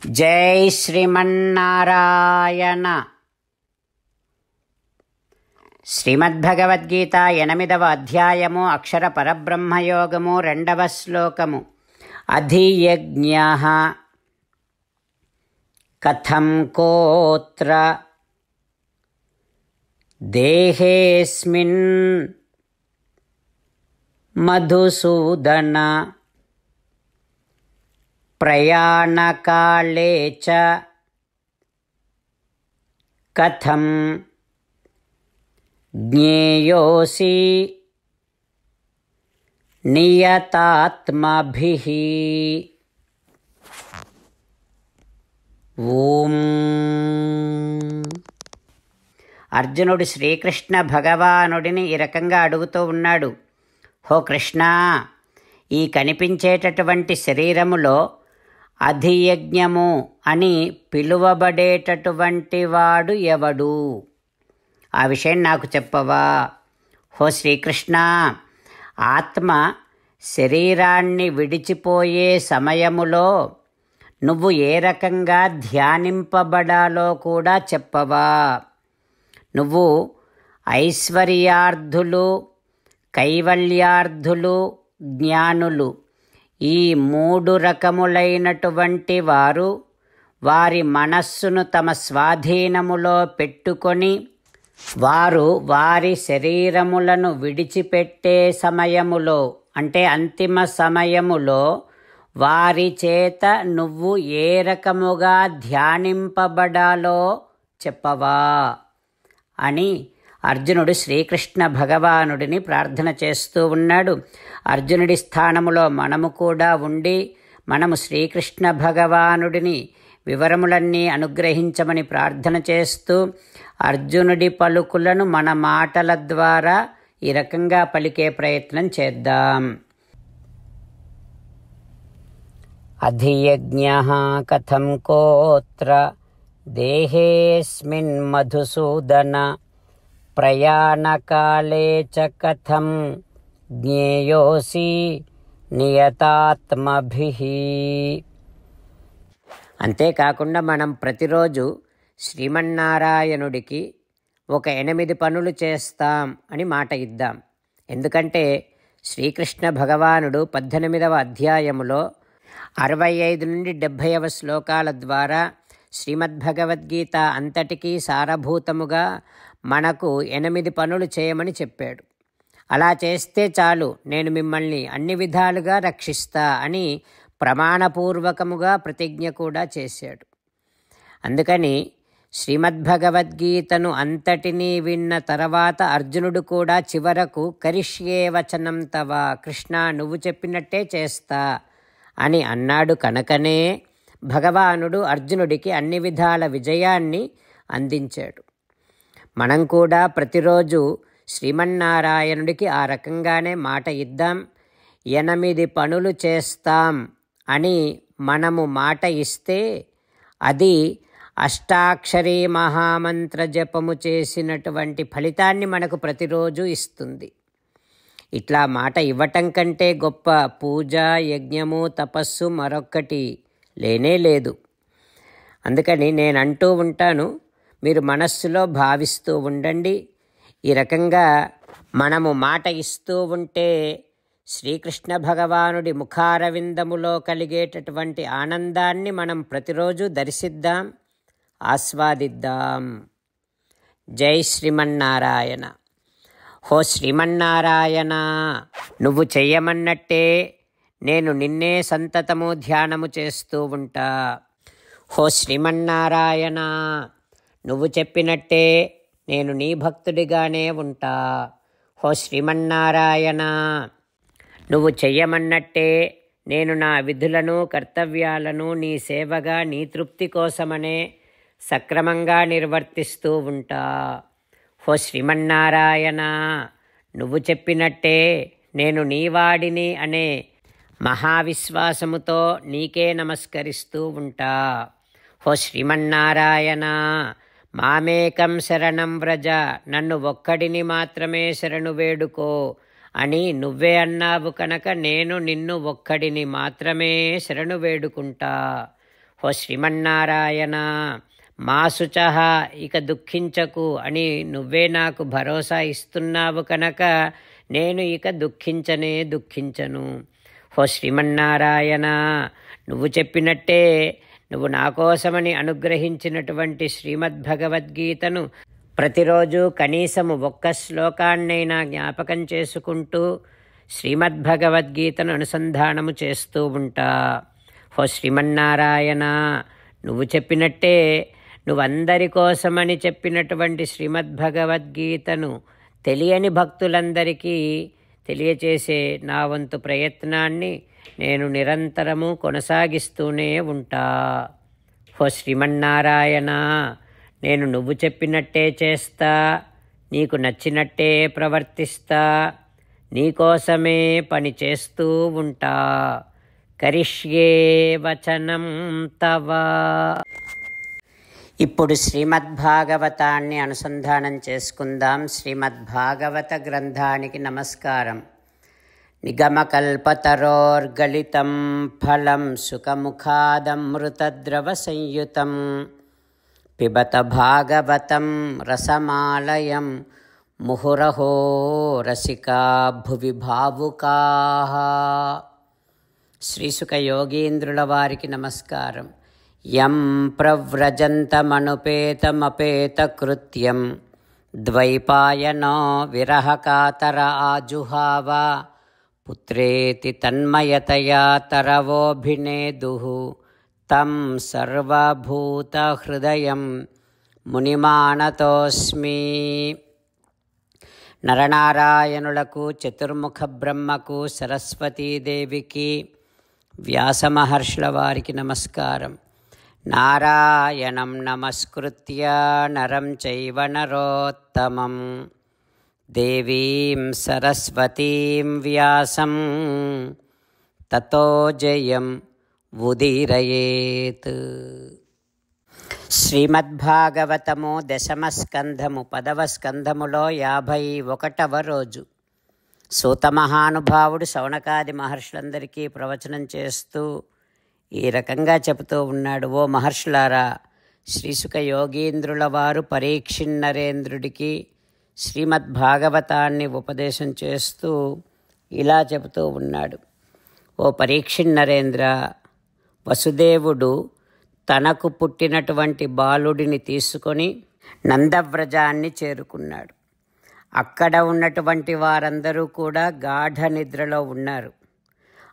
జై శ్రీమన్నారాయణ. శ్రీమద్భగవద్గీత 8వ అధ్యాయము అక్షర పరబ్రహ్మయోగము 2వ శ్లోకము. అధియజ్ఞః కథం కోత్ర దేహేస్మిన్ మధుసూదన ప్రయాణకాలే చ కథం జ్ఞేయోసి నియతాత్మభిః. ఓం. అర్జునుడు శ్రీకృష్ణ భగవానుడిని ఈ రకంగా అడుగుతూ ఉన్నాడు. హో కృష్ణ, ఈ కనిపించేటటువంటి శరీరములో అధియజ్ఞము అని పిలువబడేటటువంటి వాడు ఎవడు? ఆ విషయం నాకు చెప్పవా? హో శ్రీకృష్ణ, ఆత్మ శరీరాన్ని విడిచిపోయే సమయములో నువ్వు ఏ రకంగా ధ్యానింపబడాలో కూడా చెప్పవా? నువ్వు ఐశ్వర్యార్థులు, కైవల్యార్థులు, జ్ఞానులు, ఈ 3 రకములైనటువంటి వారు వారి మనస్సును తమ స్వాధీనములో పెట్టుకొని వారు వారి శరీరములను విడిచిపెట్టే సమయములో, అంటే అంతిమ సమయములో వారి చేత నువ్వు ఏ రకముగా ధ్యానింపబడాలో చెప్పవా అని అర్జునుడు శ్రీకృష్ణ భగవానుడిని ప్రార్థన చేస్తూ ఉన్నాడు. అర్జునుడి స్థానములో మనము కూడా ఉండి మనము శ్రీకృష్ణ భగవానుడిని వివరములన్నీ అనుగ్రహించమని ప్రార్థన చేస్తూ అర్జునుడి పలుకులను మన మాటల ద్వారా ఈ రకంగా పలికే ప్రయత్నం చేద్దాం. అధియజ్ఞః కథం కోత్ర దేహేస్మిన్ మధుసూదన ప్రయాణకాలే చ కథం జ్ఞేయోసి నియతాత్మభిః. అంతేకాకుండా మనం ప్రతిరోజు శ్రీమన్నారాయణుడికి ఒక 8 పనులు చేస్తాం అని మాట ఇద్దాం. ఎందుకంటే శ్రీకృష్ణ భగవానుడు 18వ అధ్యాయములో 65 నుండి 70వ శ్లోకాల ద్వారా శ్రీమద్భగవద్గీత అంతటికీ సారభూతముగా మనకు 8 పనులు చేయమని చెప్పాడు. అలా చేస్తే చాలు, నేను మిమ్మల్ని అన్ని విధాలుగా రక్షిస్తా అని ప్రమాణపూర్వకముగా ప్రతిజ్ఞ కూడా చేశాడు. అందుకని శ్రీమద్భగవద్గీతను అంతటినీ విన్న తర్వాత అర్జునుడు కూడా చివరకు కరిష్యే వచనం తవ, కృష్ణ నువ్వు చెప్పినట్టే చేస్తా అని అన్నాడు. కనుకనే భగవానుడు అర్జునుడికి అన్ని విధాల విజయాన్ని అందించాడు. మనం కూడా ప్రతిరోజు శ్రీమన్నారాయణుడికి ఆ రకంగానే మాట ఇద్దాం. 8 పనులు చేస్తాం అని మనము మాట ఇస్తే అది అష్టాక్షరీ మహామంత్ర జపము చేసినటువంటి ఫలితాన్ని మనకు ప్రతిరోజు ఇస్తుంది. ఇట్లా మాట ఇవ్వటం కంటే గొప్ప పూజ, యజ్ఞము, తపస్సు మరొక్కటి లేనే లేదు. అందుకని నేను అంటూ ఉంటాను, మీరు మనస్సులో భావిస్తూ ఉండండి. ఈ రకంగా మనము మాట ఇస్తూ ఉంటే శ్రీకృష్ణ భగవానుడి ముఖారవిందములో కలిగేటటువంటి ఆనందాన్ని మనం ప్రతిరోజు దర్శిద్దాం, ఆస్వాదిద్దాం. జై శ్రీమన్నారాయణ. హో శ్రీమన్నారాయణ, నువ్వు చెయ్యమన్నట్టే నేను నిన్నే సంతతము ధ్యానము చేస్తూ ఉంటా. హో శ్రీమన్నారాయణ, నువ్వు చెప్పినట్టే నేను నీ భక్తుడిగానే ఉంటా. హో శ్రీమన్నారాయణ, నువ్వు చెయ్యమన్నట్టే నేను నా విధులను, కర్తవ్యాలను నీ సేవగా, నీ తృప్తి కోసమనే సక్రమంగా నిర్వర్తిస్తూ ఉంటా. హో శ్రీమన్నారాయణ, నువ్వు చెప్పినట్టే నేను నీవాడిని అనే మహావిశ్వాసముతో నీకే నమస్కరిస్తూ ఉంటా. హో శ్రీమన్నారాయణ, మామేకం శరణం వ్రజ, నన్ను ఒక్కడిని మాత్రమే శరణు వేడుకో అని నువ్వే అన్నావు కనుక నేను నిన్ను ఒక్కడిని మాత్రమే శరణు వేడుకుంటా. ఓ శ్రీమన్నారాయణ, మా శుచః, ఇక దుఃఖించకు అని నువ్వే నాకు భరోసా ఇస్తున్నావు కనుక నేను ఇక దుఃఖించను. ఓ శ్రీమన్నారాయణ, నువ్వు చెప్పినట్టే నువ్వు నా కోసమని అనుగ్రహించినటువంటి శ్రీమద్భగవద్గీతను ప్రతిరోజు కనీసము ఒక్క శ్లోకాన్నైనా జ్ఞాపకం చేసుకుంటూ శ్రీమద్భగవద్గీతను అనుసంధానము చేస్తూ ఉంటా. ఓ శ్రీమన్నారాయణ, నువ్వు చెప్పినట్టే నువ్వందరి కోసమని చెప్పినటువంటి శ్రీమద్భగవద్గీతను తెలియని భక్తులందరికీ తెలియచేసే నా వంతు ప్రయత్నాన్ని నేను నిరంతరము కొనసాగిస్తూనే ఉంటా. ఓ శ్రీమన్నారాయణ, నేను నువ్వు చెప్పినట్టే చేస్తా, నీకు నచ్చినట్టే ప్రవర్తిస్తా, నీకోసమే పని చేస్తూ ఉంటా. కరిష్యే వచనం తవ. ఇప్పుడు శ్రీమద్భాగవతాన్ని అనుసంధానం చేసుకుందాం. శ్రీమద్భాగవత గ్రంథానికి నమస్కారం. నిగమకల్పతరోర్గళితం ఫలం సుఖముఖాదమృతద్రవ సంయుతం పిబత భాగవతం రసమాలయం ముహురహో రసికా భువి భావుకాః. శ్రీసుఖ యోగీంద్రుల వారికి నమస్కారం. యం ప్రవ్రజంతమనుపేతమపేతకృత్యం ద్వైపాయనో విరహకాతర ఆజుహావ పుత్రేతి తన్మయతయా తరవోభినేదుః తం సర్వభూతహృదయం మునిమానతోస్మి. నరనారాయణులకు, చతుర్ముఖ బ్రహ్మకు, సరస్వతీదేవికి, వ్యాసమహర్షుల వారికి నమస్కారం. నారాయణం నమస్కృత్య నరం చైవ నరోత్తమం దేవీం సరస్వతీం వ్యాసం తతో జయం ఉదీరయేత్. శ్రీమద్భాగవతము 10వ స్కంధము 10వ స్కంధములో 51వ రోజు. సూత మహానుభావుడు శౌనకాది మహర్షులందరికీ ప్రవచనం చేస్తూ ఈ రకంగా చెబుతూ ఉన్నాడు. ఓ మహర్షులారా, శ్రీసుఖ యోగీంద్రుల వారు పరీక్షిన్నరేంద్రుడికి శ్రీమద్భాగవతాన్ని ఉపదేశం చేస్తూ ఇలా చెబుతూ ఉన్నాడు. ఓ పరీక్షిన్నరేంద్ర, వసుదేవుడు తనకు పుట్టినటువంటి బాలుడిని తీసుకొని నందవ్రజాన్ని చేరుకున్నాడు. అక్కడ ఉన్నటువంటి వారందరూ కూడా గాఢ నిద్రలో ఉన్నారు.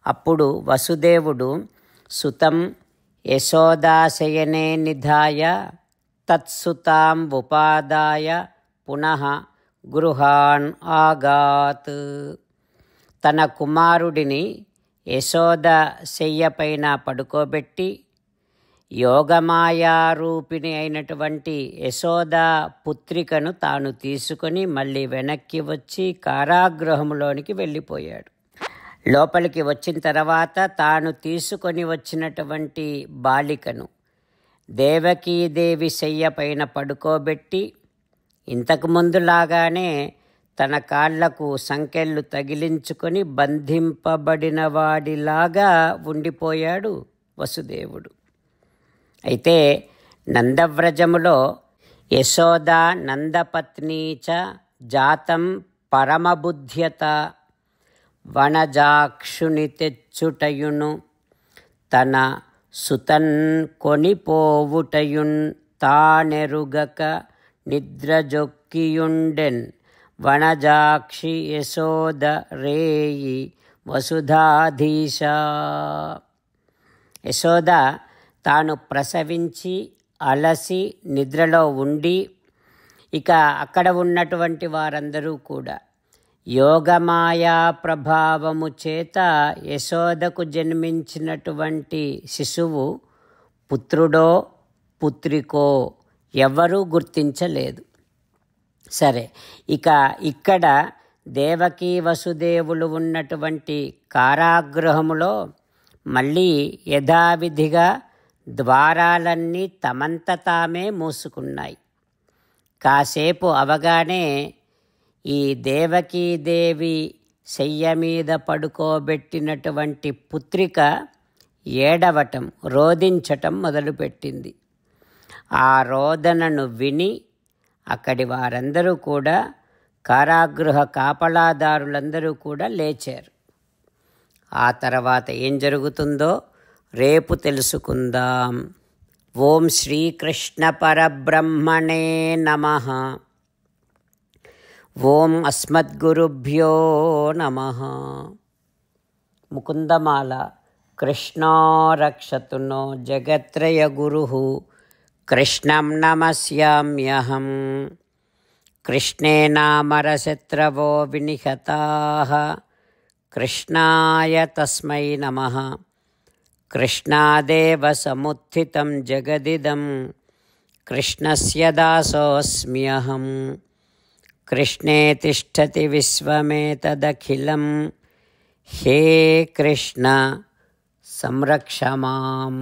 అప్పుడు వసుదేవుడు సుతం యశోదాశయనే నిధాయ తత్సుతాం ఉపాదాయ పునః గృహాన్ ఆగాత్. తన కుమారుడిని యశోద శయ్యపైన పడుకోబెట్టి యోగమాయారూపిణి అయినటువంటి యశోద పుత్రికను తాను తీసుకొని మళ్ళీ వెనక్కి వచ్చి కారాగృహంలోనికి వెళ్ళిపోయాడు. లోపలికి వచ్చిన తర్వాత తాను తీసుకొని వచ్చినటువంటి బాలికను దేవకీదేవి శయ్య పైన పడుకోబెట్టి ఇంతకుముందులాగానే తన కాళ్లకు సంకెళ్ళు తగిలించుకొని బంధింపబడిన వాడిలాగా ఉండిపోయాడు వసుదేవుడు. అయితే నందవ్రజములో యశోద నందపత్నీచ జాతం పరమబుద్ధ్యత వనజాక్షుని తెచ్చుటయును తన సుతన్ కొనిపోవుటయున్ తానెరుగక నిద్రజొక్కియుండెన్ వనజాక్షి యశోద రేయి వసుధాధీశ. యశోద తాను ప్రసవించి అలసి నిద్రలో ఉండి ఇక అక్కడ ఉన్నటువంటి వారందరూ కూడా యోగమాయా ప్రభావము చేత యశోదకు జన్మించినటువంటి శిశువు పుత్రుడో పుత్రికో ఎవరూ గుర్తించలేదు. సరే, ఇక ఇక్కడ దేవకీ వసుదేవులు ఉన్నటువంటి కారాగృహములో మళ్ళీ యథావిధిగా ద్వారాలన్నీ తమంత తామే మూసుకున్నాయి. కాసేపు అవగానే ఈ దేవకీదేవి శయ్య మీద పడుకోబెట్టినటువంటి పుత్రిక ఏడవటం, రోదించటం మొదలుపెట్టింది. ఆ రోదనను విని అక్కడి వారందరూ కూడా, కారాగృహ కాపలాదారులందరూ కూడా లేచారు. ఆ తర్వాత ఏం జరుగుతుందో రేపు తెలుసుకుందాం. ఓం శ్రీకృష్ణ పరబ్రహ్మణే నమః. ఓం అస్మద్గురుభ్యో నమః. ముకుందమాల. కృష్ణో రక్షతు నో జగత్రయ గురుః. కృష్ణం నమస్యామ్యహం. కృష్ణే నామరశత్రవో వినిహతాః. కృష్ణాయ తస్మై నమః. కృష్ణాదేవ సముత్థితం జగదిదం. కృష్ణస్య దాసోऽస్మ్యహం. కృష్ణే తిష్టతి విశ్వమేతదఖిలం. హే కృష్ణ సంరక్ష మాం.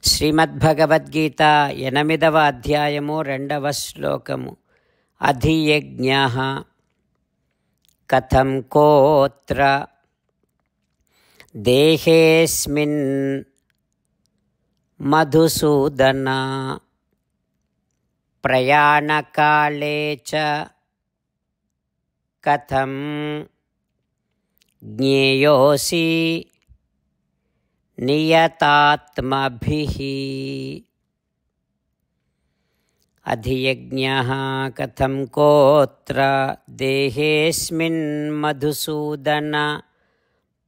శ్రీమద్భగవద్గీత 8వ అధ్యాయము 2వ శ్లోకము. అధియజ్ఞః కథం కోత్ర దేహేస్మిన్ మధుసూదన. ప్రయాణకాలే చ కథం జ్ఞేయోసి నియతాత్మభిః. అధియజ్ఞః కథం కోత్ర దేహేస్మిన్ మధుసూదన.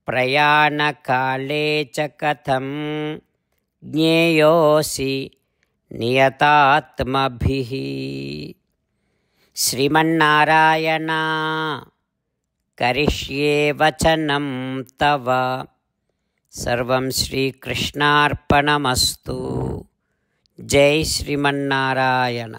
ప్రయాణకాలే చ కథం జ్ఞేయోసి నియతాత్మభిః. శ్రీమన్నారాయణ కరిష్యే వచనం తవ. సర్వం శ్రీకృష్ణార్పణమస్తు. జై శ్రీమన్నారాయణ.